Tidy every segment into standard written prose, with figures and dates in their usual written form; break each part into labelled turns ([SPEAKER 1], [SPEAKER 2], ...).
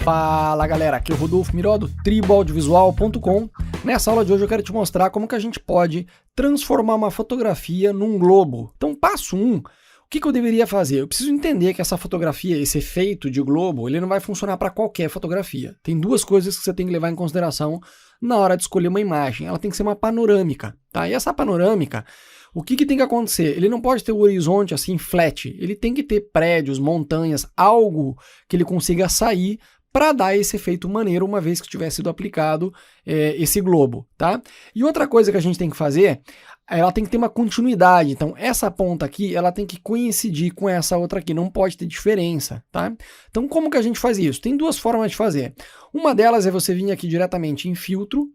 [SPEAKER 1] Fala galera, aqui é o Rodolfo Miró do triboaudiovisual.com. Nessa aula de hoje eu quero te mostrar como que a gente pode transformar uma fotografia num globo. Então passo 1, o que eu deveria fazer? Eu preciso entender que essa fotografia, esse efeito de globo, ele não vai funcionar para qualquer fotografia. Tem duas coisas que você tem que levar em consideração na hora de escolher uma imagem. Ela tem que ser uma panorâmica, tá? E essa panorâmica, o que tem que acontecer? Ele não pode ter o horizonte assim flat, ele tem que ter prédios, montanhas, algo que ele consiga sair para dar esse efeito maneiro uma vez que tiver sido aplicado esse globo, tá? E outra coisa que a gente tem que fazer, ela tem que ter uma continuidade, então essa ponta aqui, ela tem que coincidir com essa outra aqui, não pode ter diferença, tá? Então como que a gente faz isso? Tem duas formas de fazer. Uma delas é você vir aqui diretamente em Filtro,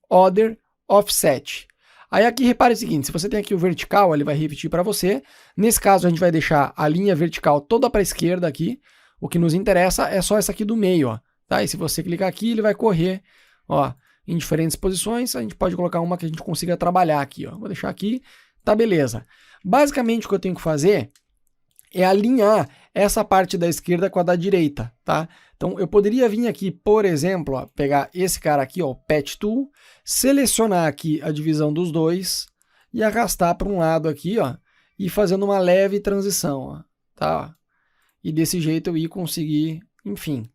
[SPEAKER 1] Other, Offset. Aí aqui repare o seguinte, se você tem aqui o vertical, ele vai repetir para você. Nesse caso a gente vai deixar a linha vertical toda para a esquerda aqui. O que nos interessa é só essa aqui do meio, ó, tá? E se você clicar aqui, ele vai correr, ó, em diferentes posições. A gente pode colocar uma que a gente consiga trabalhar aqui, ó. Vou deixar aqui, tá beleza. Basicamente o que eu tenho que fazer é alinhar essa parte da esquerda com a da direita, tá? Então eu poderia vir aqui, por exemplo, ó, pegar esse cara aqui, ó, o Patch Tool, selecionar aqui a divisão dos dois e arrastar para um lado aqui, ó, e fazendo uma leve transição, ó, tá? E desse jeito eu ia conseguir, enfim,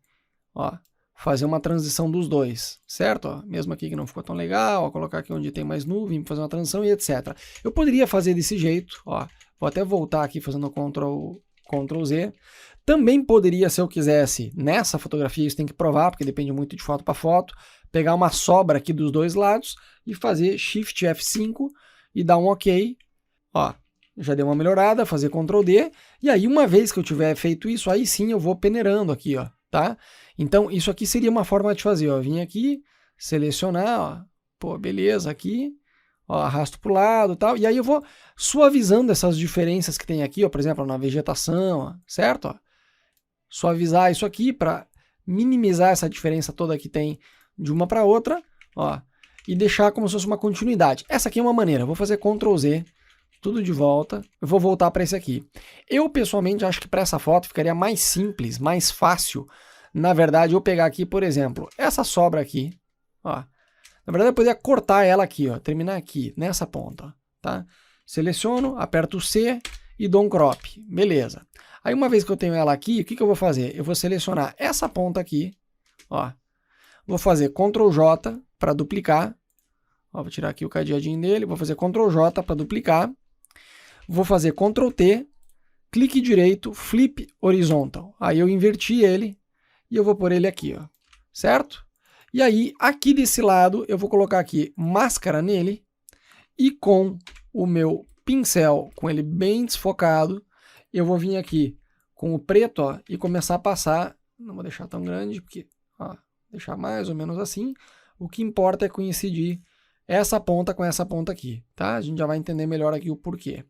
[SPEAKER 1] ó, fazer uma transição dos dois, certo? Ó, mesmo aqui que não ficou tão legal, ó, colocar aqui onde tem mais nuvem, fazer uma transição e etc. Eu poderia fazer desse jeito, ó, vou até voltar aqui fazendo Ctrl Z. Também poderia, se eu quisesse, nessa fotografia, isso tem que provar, porque depende muito de foto para foto, pegar uma sobra aqui dos dois lados e fazer Shift F5 e dar um OK, ó. Já deu uma melhorada, fazer Ctrl D, e aí uma vez que eu tiver feito isso, aí sim eu vou peneirando aqui, ó, tá? Então isso aqui seria uma forma de fazer, ó, vim aqui, selecionar, ó, pô, beleza, aqui, ó, arrasto pro lado e tal, e aí eu vou suavizando essas diferenças que tem aqui, ó, por exemplo, na vegetação, ó, certo? Ó, suavizar isso aqui para minimizar essa diferença toda que tem de uma para outra, ó, e deixar como se fosse uma continuidade. Essa aqui é uma maneira, eu vou fazer Ctrl Z, tudo de volta, eu vou voltar para esse aqui. Eu, pessoalmente, acho que para essa foto ficaria mais simples, mais fácil, na verdade, eu pegar aqui, por exemplo, essa sobra aqui, ó. Na verdade, eu poderia cortar ela aqui, ó, terminar aqui, nessa ponta, ó, tá? Seleciono, aperto o C e dou um crop, beleza. Aí, uma vez que eu tenho ela aqui, o que eu vou fazer? Eu vou selecionar essa ponta aqui, ó, vou fazer Ctrl J para duplicar, ó, vou tirar aqui o cadeadinho dele, vou fazer Ctrl J para duplicar, vou fazer Ctrl T, clique direito, Flip Horizontal. Aí eu inverti ele e eu vou pôr ele aqui, ó, certo? E aí, aqui desse lado, eu vou colocar aqui máscara nele e com o meu pincel, com ele bem desfocado, eu vou vir aqui com o preto, ó, e começar a passar, não vou deixar tão grande, porque, ó, deixar mais ou menos assim. O que importa é coincidir essa ponta com essa ponta aqui, tá? A gente já vai entender melhor aqui o porquê.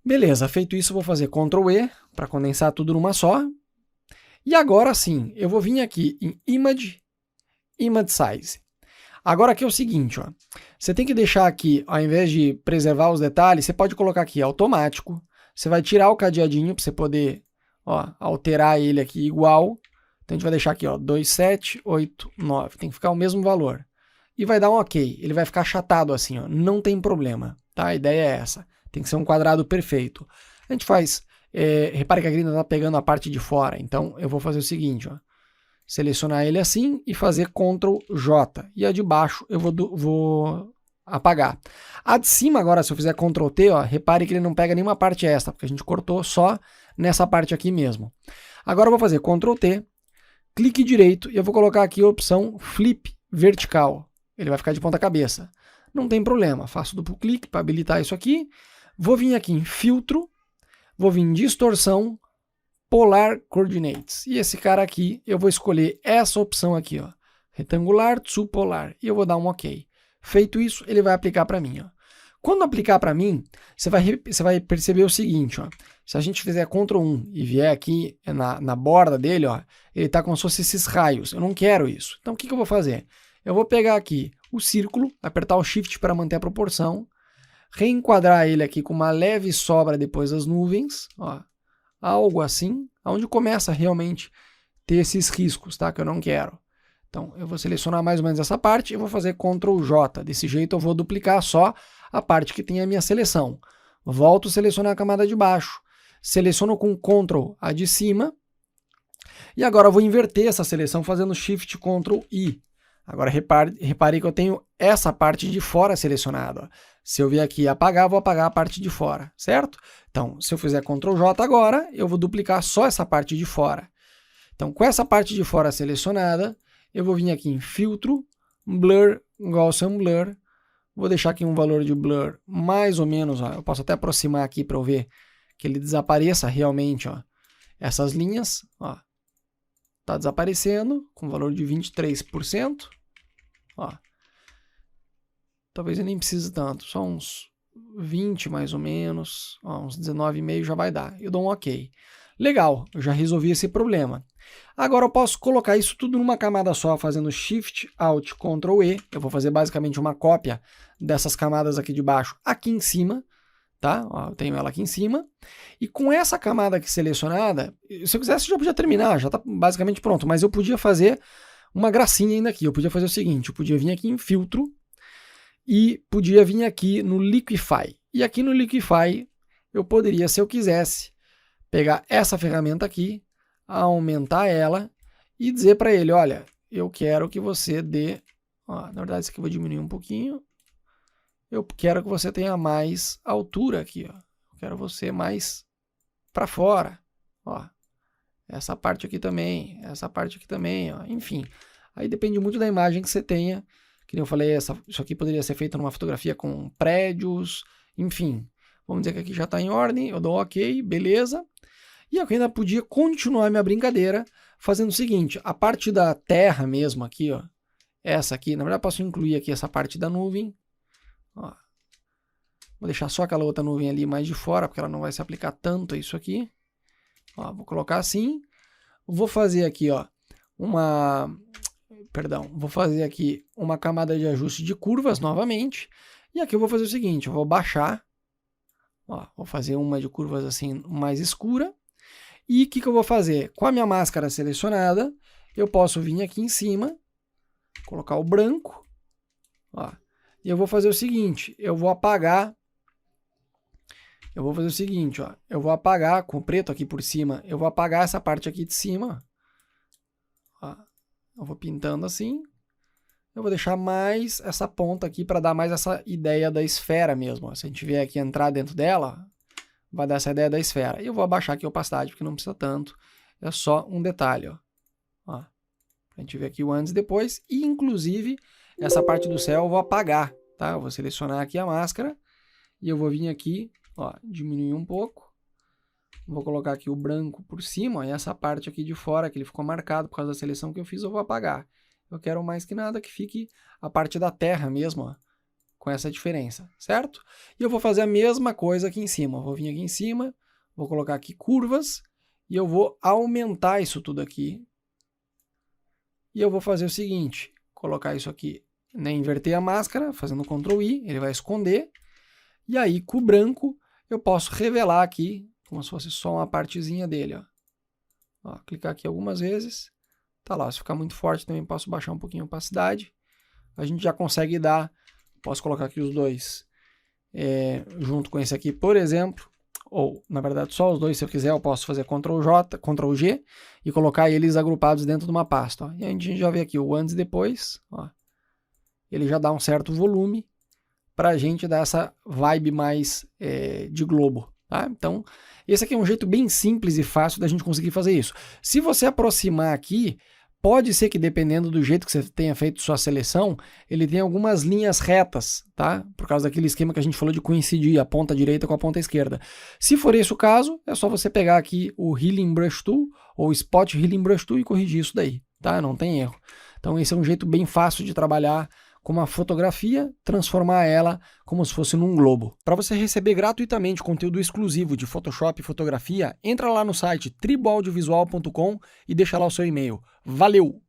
[SPEAKER 1] Beleza, feito isso, eu vou fazer Ctrl E para condensar tudo numa só. E agora sim, eu vou vir aqui em Image, Image Size. Agora aqui é o seguinte, ó, você tem que deixar aqui, ao invés de preservar os detalhes, você pode colocar aqui automático. Você vai tirar o cadeadinho para você poder, ó, alterar ele aqui igual. Então a gente vai deixar aqui, ó, 2789, tem que ficar o mesmo valor. E vai dar um OK, ele vai ficar achatado assim, ó, não tem problema, tá? A ideia é essa. Tem que ser um quadrado perfeito. A gente faz, repare que aqui ainda está pegando a parte de fora, então eu vou fazer o seguinte, ó, selecionar ele assim e fazer Ctrl J. E a de baixo eu vou apagar. A de cima agora, se eu fizer Ctrl T, ó, repare que ele não pega nenhuma parte extra, porque a gente cortou só nessa parte aqui mesmo. Agora eu vou fazer Ctrl T, clique direito e eu vou colocar aqui a opção Flip Vertical. Ele vai ficar de ponta cabeça. Não tem problema, faço duplo clique para habilitar isso aqui. Vou vir aqui em Filtro, vou vir em Distorção, Polar Coordinates. E esse cara aqui, eu vou escolher essa opção aqui, ó, Retangular to Polar. E eu vou dar um OK. Feito isso, ele vai aplicar para mim, ó. Quando aplicar para mim, você vai perceber o seguinte, ó. Se a gente fizer Ctrl 1 e vier aqui na borda dele, ó, ele está como se fosse esses raios. Eu não quero isso. Então o que eu vou fazer? Eu vou pegar aqui o círculo, apertar o Shift para manter a proporção, reenquadrar ele aqui com uma leve sobra depois das nuvens, ó, algo assim, onde começa realmente ter esses riscos, tá? Que eu não quero. Então, eu vou selecionar mais ou menos essa parte e vou fazer Ctrl J. Desse jeito eu vou duplicar só a parte que tem a minha seleção. Volto a selecionar a camada de baixo. Seleciono com Ctrl a de cima. E agora eu vou inverter essa seleção fazendo Shift Ctrl I. Agora reparei que eu tenho essa parte de fora selecionada. Se eu vier aqui apagar, vou apagar a parte de fora, certo? Então, se eu fizer Ctrl J agora, eu vou duplicar só essa parte de fora. Então, com essa parte de fora selecionada, eu vou vir aqui em Filtro, Blur, Gaussian Blur. Vou deixar aqui um valor de Blur mais ou menos, ó, eu posso até aproximar aqui para eu ver que ele desapareça realmente, ó, essas linhas, ó. Está desaparecendo com valor de 23%. Ó. Talvez eu nem precise tanto, só uns 20 mais ou menos, ó, uns 19,5 já vai dar. Eu dou um OK. Legal, eu já resolvi esse problema. Agora eu posso colocar isso tudo numa camada só, fazendo Shift, Alt, Ctrl E. Eu vou fazer basicamente uma cópia dessas camadas aqui de baixo aqui em cima. Tá? Ó, eu tenho ela aqui em cima. E com essa camada aqui selecionada, se eu quisesse já podia terminar, já está basicamente pronto, mas eu podia fazer uma gracinha ainda aqui. Eu podia fazer o seguinte, eu podia vir aqui em Filtro e podia vir aqui no Liquify. E aqui no Liquify eu poderia, se eu quisesse, pegar essa ferramenta aqui, aumentar ela e dizer para ele, olha, eu quero que você dê... Ó, na verdade, isso aqui eu vou diminuir um pouquinho. Eu quero que você tenha mais altura aqui, ó. Eu quero você mais para fora, ó. Essa parte aqui também, essa parte aqui também, ó. Enfim, aí depende muito da imagem que você tenha. Que eu falei, isso aqui poderia ser feito numa fotografia com prédios, enfim. Vamos dizer que aqui já está em ordem, eu dou OK, beleza. E eu ainda podia continuar minha brincadeira fazendo o seguinte, a parte da terra mesmo aqui, ó. Essa aqui, na verdade eu posso incluir aqui essa parte da nuvem. Ó. Vou deixar só aquela outra nuvem ali mais de fora, porque ela não vai se aplicar tanto a isso aqui. Ó, vou colocar assim. Vou fazer aqui, ó, vou fazer aqui uma camada de ajuste de curvas novamente. E aqui eu vou fazer o seguinte, eu vou baixar. Ó, vou fazer uma de curvas assim mais escura. E o que eu vou fazer? Com a minha máscara selecionada, eu posso vir aqui em cima, colocar o branco. Ó. E eu vou fazer o seguinte, eu vou apagar com o preto aqui por cima, eu vou apagar essa parte aqui de cima. Ó, eu vou pintando assim, eu vou deixar mais essa ponta aqui para dar mais essa ideia da esfera mesmo. Ó. Se a gente vier aqui entrar dentro dela, vai dar essa ideia da esfera. E eu vou abaixar aqui a opacidade, porque não precisa tanto, é só um detalhe. Ó. Ó. A gente vê aqui o antes e depois, e inclusive essa parte do céu eu vou apagar, tá? Eu vou selecionar aqui a máscara e eu vou vir aqui, ó, diminuir um pouco. Vou colocar aqui o branco por cima, ó, e essa parte aqui de fora, que ele ficou marcado por causa da seleção que eu fiz, eu vou apagar. Eu quero mais que nada que fique a parte da terra mesmo, ó, com essa diferença, certo? E eu vou fazer a mesma coisa aqui em cima. Eu vou vir aqui em cima, vou colocar aqui curvas e eu vou aumentar isso tudo aqui. E eu vou fazer o seguinte, colocar isso aqui, né, inverter a máscara, fazendo Ctrl I, ele vai esconder. E aí, com o branco, eu posso revelar aqui, como se fosse só uma partezinha dele. Ó. Ó, clicar aqui algumas vezes. Tá lá, se ficar muito forte também posso baixar um pouquinho a opacidade. A gente já consegue dar, posso colocar aqui os dois junto com esse aqui, por exemplo. Ou, na verdade, só os dois, se eu quiser, eu posso fazer Ctrl J, Ctrl G e colocar eles agrupados dentro de uma pasta. Ó. E a gente já vê aqui o antes e depois. Ó. Ele já dá um certo volume para a gente dar essa vibe mais de globo. Tá? Então, esse aqui é um jeito bem simples e fácil da gente conseguir fazer isso. Se você aproximar aqui, pode ser que dependendo do jeito que você tenha feito sua seleção, ele tenha algumas linhas retas, tá? Por causa daquele esquema que a gente falou de coincidir a ponta direita com a ponta esquerda. Se for esse o caso, é só você pegar aqui o Healing Brush Tool ou Spot Healing Brush Tool e corrigir isso daí, tá? Não tem erro. Então esse é um jeito bem fácil de trabalhar com uma fotografia, transformar ela como se fosse num globo. Para você receber gratuitamente conteúdo exclusivo de Photoshop e fotografia, entra lá no site triboaudiovisual.com e deixa lá o seu e-mail. Valeu!